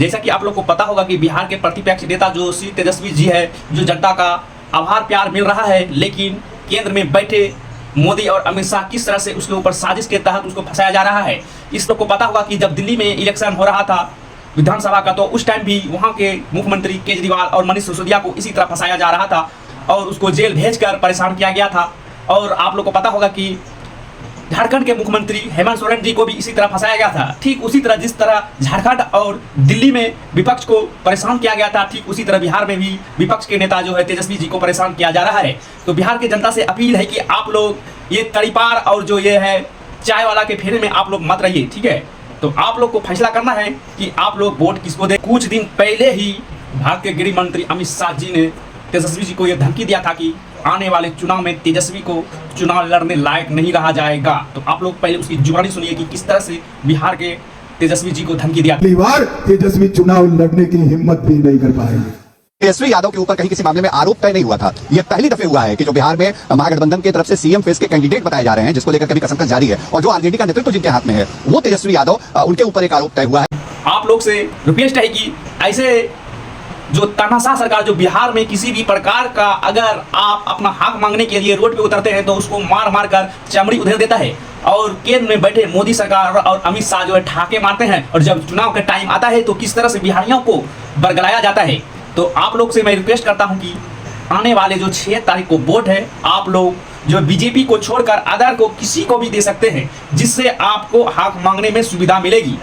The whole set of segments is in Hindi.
जैसा कि आप लोग को पता होगा कि बिहार के प्रतिपक्ष नेता जो श्री तेजस्वी जी है, जो जनता का आभार प्यार मिल रहा है, लेकिन केंद्र में बैठे मोदी और अमित शाह किस तरह से उसके ऊपर साजिश के तहत उसको फंसाया जा रहा है। इस लोग को पता होगा कि जब दिल्ली में इलेक्शन हो रहा था विधानसभा का, तो उस टाइम भी वहाँ के मुख्यमंत्री केजरीवाल और मनीष सिसोदिया को इसी तरह फंसाया जा रहा था और उसको जेल भेजकर परेशान किया गया था। और आप लोग को पता होगा कि झारखंड के मुख्यमंत्री हेमंत सोरेन जी को भी इसी तरह फंसाया गया था। ठीक उसी तरह जिस तरह झारखंड और दिल्ली में विपक्ष को परेशान किया गया था, ठीक उसी तरह बिहार में भी विपक्ष के नेता जो है तेजस्वी जी को परेशान किया जा रहा है। तो बिहार की जनता से अपील है कि आप लोग ये तड़ीपार और जो ये है चाय वाला के फेरे में आप लोग मत रहिए, ठीक है। तो आप लोग को फैसला करना है कि आप लोग वोट किसको दें। कुछ दिन पहले ही भारत के गृह मंत्री अमित शाह जी ने तेजस्वी जी को यह धमकी दिया था कि आने वाले चुनाव में तेजस्वी को चुनाव लड़ने लायक नहीं रहा जाएगा। तो आप लोग पहले उसकी जुबानी सुनिए कि किस तरह से बिहार के तेजस्वी जी को धमकी दिया। पहली बार तेजस्वी चुनाव लड़ने की हिम्मत भी नहीं कर पाएंगे। तेजस्वी यादव के ऊपर कहीं किसी मामले में आरोप तय नहीं हुआ था। यह पहली दफे हुआ है कि जो बिहार में महागठबंधन की तरफ से सीएम फेस के कैंडिडेट बताए जा रहे हैं, जिसको लेकर कभी कसमकस जारी है, और जो आरजेडी का नेतृत्व जिनके हाथ में है, वो तेजस्वी यादव, उनके ऊपर एक आरोप तय हुआ है। आप लोग से रिक्वेस्ट है कि ऐसे जो तानाशाह सरकार जो बिहार में किसी भी प्रकार का अगर आप अपना हक मांगने के लिए रोड पे उतरते हैं तो उसको मार मार कर चमड़ी उधेड़ देता है। और केंद्र में बैठे मोदी सरकार और अमित शाह जो है ठाके मारते हैं, और जब चुनाव का टाइम आता है तो किस तरह से बिहारियों को बरगलाया जाता है। तो आप लोग से मैं रिक्वेस्ट करता हूं कि आने वाले जो 6 तारीख को वोट है, आप लोग जो बीजेपी को छोड़कर अदर को किसी को भी दे सकते हैं, जिससे आपको हक मांगने में सुविधा मिलेगी।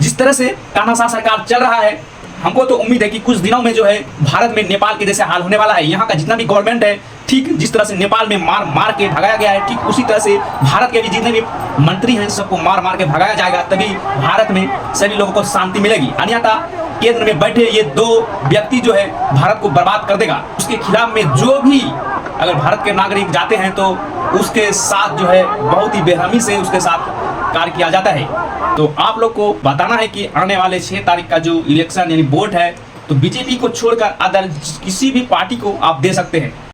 जिस तरह से तानाशाह सरकार चल रहा है, हमको तो उम्मीद है कि कुछ दिनों में जो है भारत में नेपाल के जैसे हाल होने वाला है। यहाँ का जितना भी गवर्नमेंट है, ठीक जिस तरह से नेपाल में मार मार के भगाया गया है, ठीक उसी तरह से भारत के भी जितने भी मंत्री हैं सबको मार मार के भगाया जाएगा, तभी भारत में सभी लोगों को शांति मिलेगी। अन्यथा केंद्र में बैठे ये 2 व्यक्ति जो है भारत को बर्बाद कर देगा। उसके खिलाफ में जो भी अगर भारत के नागरिक जाते हैं तो उसके साथ जो है बहुत ही बेरहमी से उसके साथ कार्य किया जाता है। तो आप लोग को बताना है कि आने वाले 6 तारीख का जो इलेक्शन यानी वोट है, तो बीजेपी को छोड़कर अदर किसी भी पार्टी को आप दे सकते हैं।